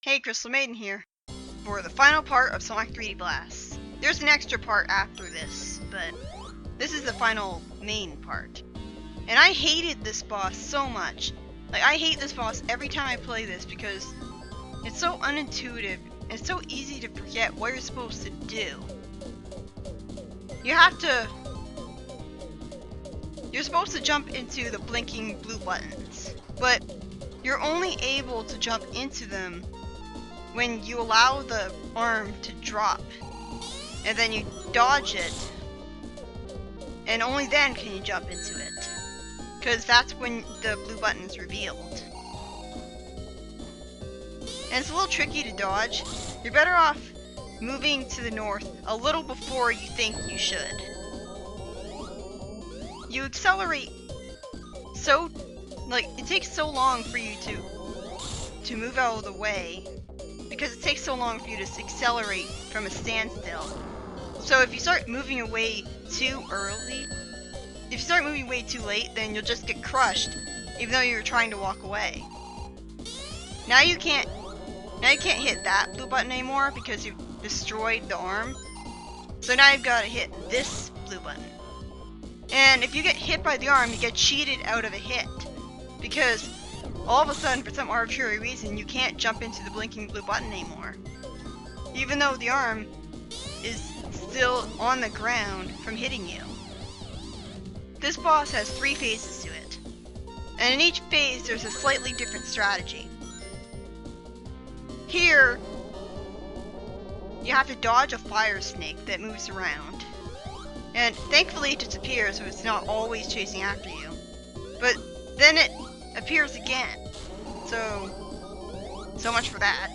Hey, Crystal Maiden here, for the final part of Sonic 3D Blast. There's an extra part after this, but this is the final main part. And I hated this boss so much. Like, I hate this boss every time I play this because it's so unintuitive and it's so easy to forget what you're supposed to do. You're supposed to jump into the blinking blue buttons, but you're only able to jump into them when you allow the arm to drop, and then you dodge it, and only then can you jump into it, because that's when the blue button is revealed. And it's a little tricky to dodge. You're better off moving to the north a little before you think you should. You accelerate so, like, it takes so long for you to move out of the way, because it takes so long for you to accelerate from a standstill. So if you start moving away too early, if you start moving way too late, then you'll just get crushed, even though you were trying to walk away. Now you can't hit that blue button anymore because you've destroyed the arm. So now you've got to hit this blue button. And if you get hit by the arm, you get cheated out of a hit, because all of a sudden, for some arbitrary reason, you can't jump into the blinking blue button anymore, even though the arm is still on the ground from hitting you. This boss has 3 phases to it, and in each phase there's a slightly different strategy. Here, you have to dodge a fire snake that moves around, and thankfully it disappears, so it's not always chasing after you. But then it appears again. So much for that.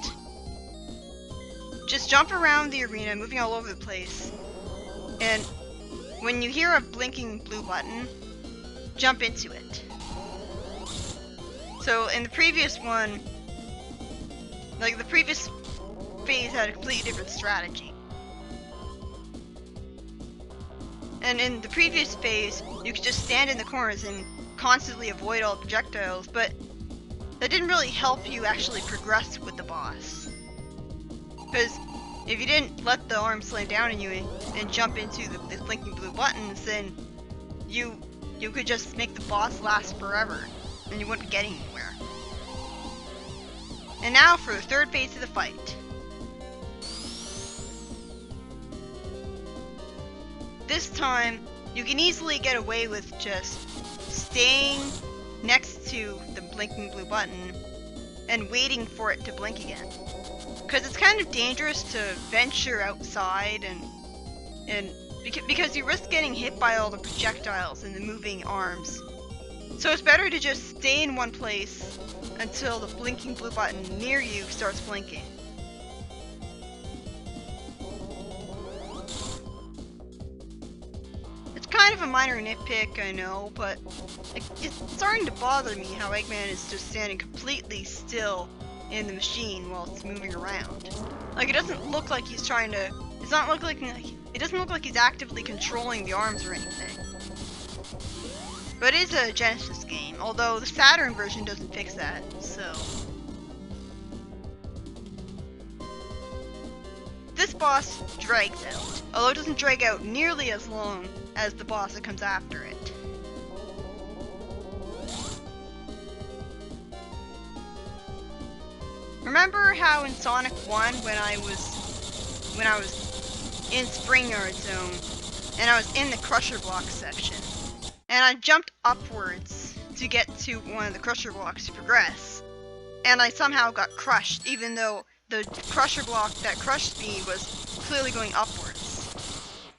Just jump around the arena, moving all over the place, and when you hear a blinking blue button, jump into it. So in the previous one, like, the previous phase had a completely different strategy. And in the previous phase, you could just stand in the corners and constantly avoid all projectiles, but that didn't really help you actually progress with the boss. Because if you didn't let the arm slam down on you and jump into the blinking blue buttons, then you could just make the boss last forever, and you wouldn't get anywhere. And now for the third phase of the fight. This time, you can easily get away with just staying next to the blinking blue button and waiting for it to blink again. Because it's kind of dangerous to venture outside and because you risk getting hit by all the projectiles and the moving arms. So it's better to just stay in one place until the blinking blue button near you starts blinking. Kind of a minor nitpick, I know, but it's starting to bother me how Eggman is just standing completely still in the machine while it's moving around. Like, it doesn't look like he's trying to. It doesn't look like he's actively controlling the arms or anything. But it is a Genesis game, although the Saturn version doesn't fix that. So this boss drags out, although it doesn't drag out nearly as long as the boss that comes after it. Remember how in Sonic 1 when I was in Springyard Zone and I was in the Crusher Block section and I jumped upwards to get to one of the Crusher Blocks to progress, and I somehow got crushed even though the Crusher Block that crushed me was clearly going upwards.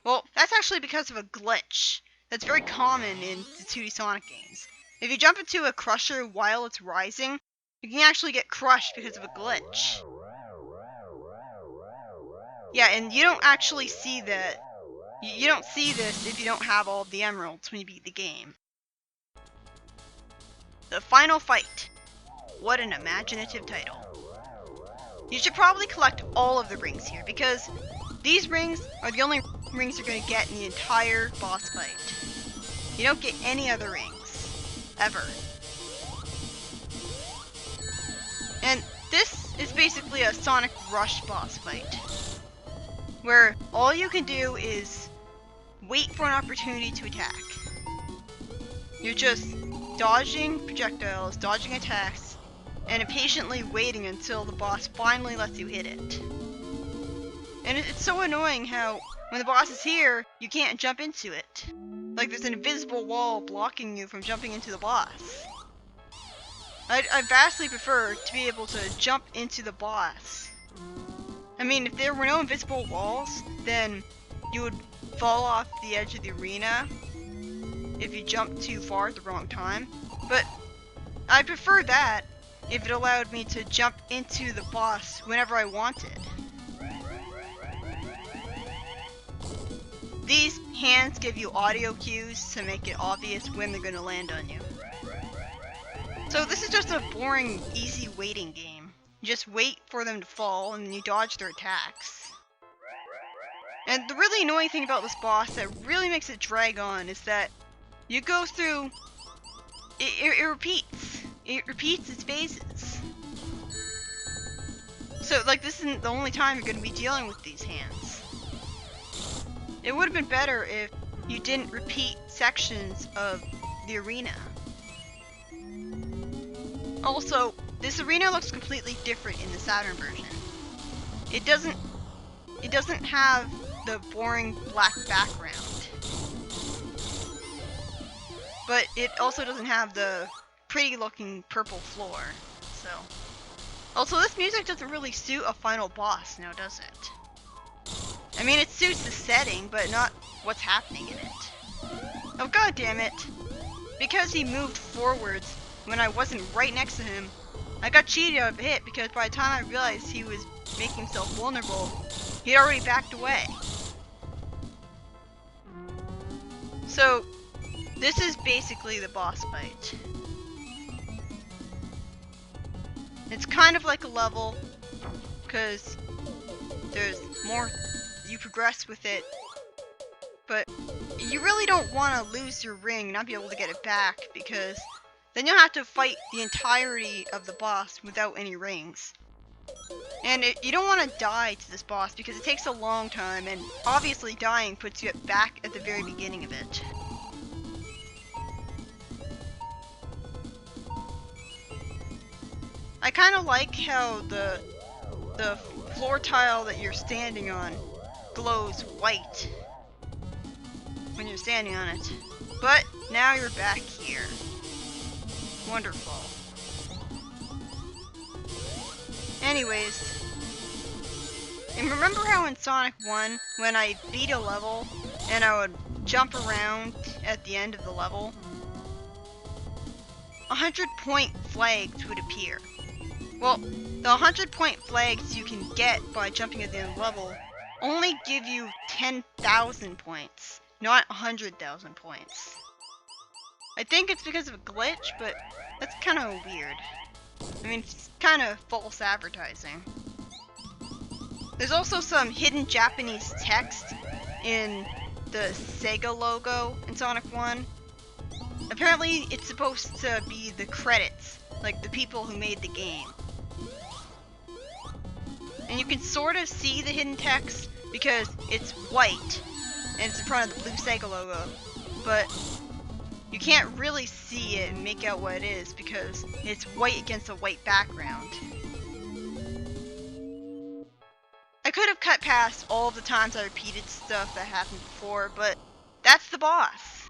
Well, that's actually because of a glitch that's very common in the 2D Sonic games. If you jump into a crusher while it's rising, you can actually get crushed because of a glitch. Yeah, and you don't actually see that. You don't see this if you don't have all of the emeralds when you beat the game. The final fight. What an imaginative title. You should probably collect all of the rings here, because these rings are the only rings you're going to get in the entire boss fight. You don't get any other rings. Ever. And this is basically a Sonic Rush boss fight, where all you can do is wait for an opportunity to attack. You're just dodging projectiles, dodging attacks, and impatiently waiting until the boss finally lets you hit it. And it's so annoying how when the boss is here, you can't jump into it. Like there's an invisible wall blocking you from jumping into the boss. I vastly prefer to be able to jump into the boss. I mean, if there were no invisible walls, then you would fall off the edge of the arena if you jumped too far at the wrong time. But I prefer that if it allowed me to jump into the boss whenever I wanted. These hands give you audio cues to make it obvious when they're going to land on you. So this is just a boring, easy waiting game. You just wait for them to fall and then you dodge their attacks. And the really annoying thing about this boss that really makes it drag on is that you go through... It repeats. It repeats its phases. So, like, this isn't the only time you're going to be dealing with these hands. It would have been better if you didn't repeat sections of the arena. Also, this arena looks completely different in the Saturn version. It doesn't have the boring black background. But it also doesn't have the pretty looking purple floor. So, also this music doesn't really suit a final boss, now does it? I mean, it suits the setting, but not what's happening in it. Oh god damn it! Because he moved forwards when I wasn't right next to him, I got cheated out of a hit because by the time I realized he was making himself vulnerable, he'd already backed away. So, this is basically the boss fight. It's kind of like a level, because there's more, you progress with it, but you really don't want to lose your ring and not be able to get it back, because then you'll have to fight the entirety of the boss without any rings. And you don't want to die to this boss because it takes a long time, and obviously dying puts you back at the very beginning of it. I kind of like how the floor tile that you're standing on glows white when you're standing on it. But now you're back here. Wonderful. Anyways, and remember how in Sonic 1, when I beat a level and I would jump around at the end of the level, 100-point flags would appear. Well, the 100-point flags you can get by jumping at the end of the level only give you 10,000 points, not 100,000 points. I think it's because of a glitch, but that's kind of weird. I mean, it's kind of false advertising. There's also some hidden Japanese text in the Sega logo in Sonic 1. Apparently, it's supposed to be the credits, like the people who made the game. And you can sort of see the hidden text because it's white and it's in front of the blue Sega logo, but you can't really see it and make out what it is because it's white against a white background. I could have cut past all of the times I repeated stuff that happened before, but that's the boss.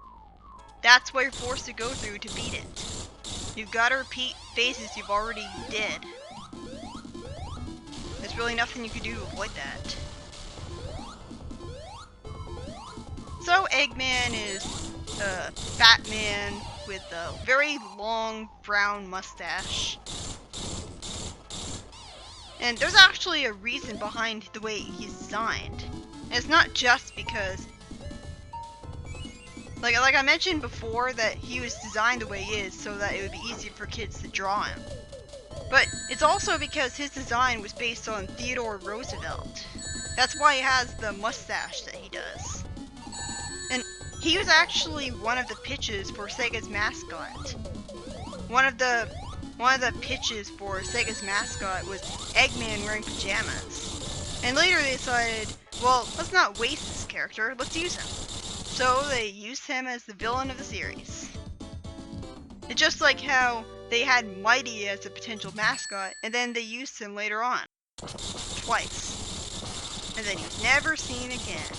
That's what you're forced to go through to beat it. You've got to repeat phases you've already did. There's really nothing you can do to avoid that. So Eggman is a fat man with a very long brown mustache. And there's actually a reason behind the way he's designed. And it's not just because, like I mentioned before, that he was designed the way he is so that it would be easier for kids to draw him. But it's also because his design was based on Theodore Roosevelt. That's why he has the mustache that he does. And he was actually one of the pitches for Sega's mascot. One of one of the pitches for Sega's mascot was Eggman wearing pajamas. And later they decided, well, let's not waste this character, let's use him. So they used him as the villain of the series. It's just like how they had Mighty as a potential mascot, and then they used him later on. Twice. And then he's never seen again.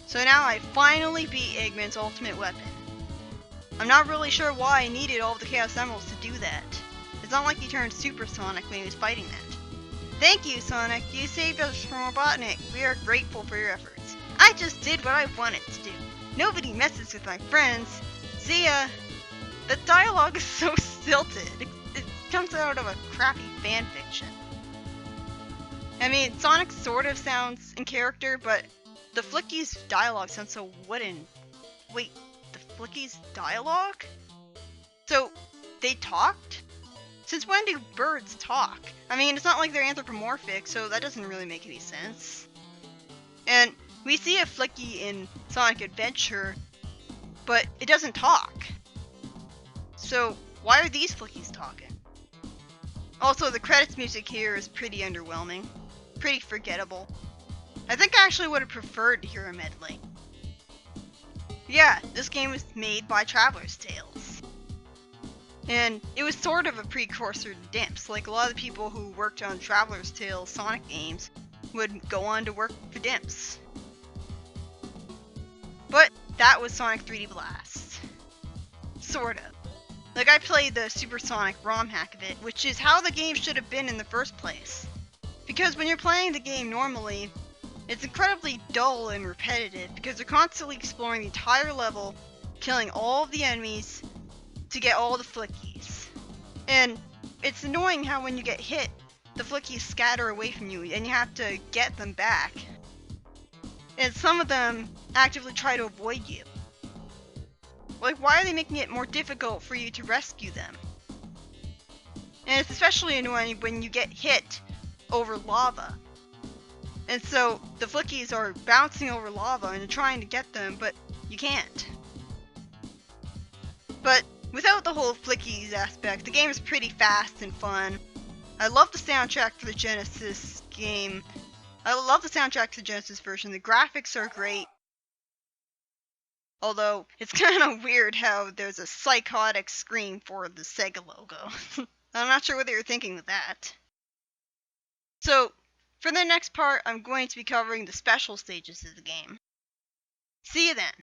So now I finally beat Eggman's ultimate weapon. I'm not really sure why I needed all of the Chaos Emeralds to do that. It's not like he turned Super Sonic when he was fighting that. Thank you, Sonic. You saved us from Robotnik. We are grateful for your efforts. I just did what I wanted to do. Nobody messes with my friends. See ya. The dialogue is so stilted. It comes out of a crappy fanfiction. I mean, Sonic sort of sounds in character, but the Flicky's dialogue sounds so wooden. Wait, the Flicky's dialogue? So, they talked? Since when do birds talk? I mean, it's not like they're anthropomorphic, so that doesn't really make any sense. And we see a Flicky in Sonic Adventure, but it doesn't talk. So, why are these Flickies talking? Also, the credits music here is pretty underwhelming. Pretty forgettable. I think I actually would have preferred to hear a medley. Yeah, this game was made by Traveler's Tales. And it was sort of a precursor to Dimps. Like, a lot of the people who worked on Traveler's Tales Sonic games would go on to work for Dimps. But that was Sonic 3D Blast. Sort of. Like, I played the Super Sonic ROM hack of it, which is how the game should have been in the first place. Because when you're playing the game normally, it's incredibly dull and repetitive because you're constantly exploring the entire level, killing all of the enemies to get all the Flickies. And it's annoying how when you get hit, the Flickies scatter away from you and you have to get them back. And some of them actively try to avoid you. Like, why are they making it more difficult for you to rescue them? And it's especially annoying when you get hit over lava. And so the Flickies are bouncing over lava and you're trying to get them, but you can't. But without the whole Flickies aspect, the game is pretty fast and fun. I love the soundtrack for the Genesis game. I love the soundtrack for the Genesis version. The graphics are great. Although, it's kind of weird how there's a psychotic screen for the Sega logo. I'm not sure what they were thinking with that. So, for the next part, I'm going to be covering the special stages of the game. See you then!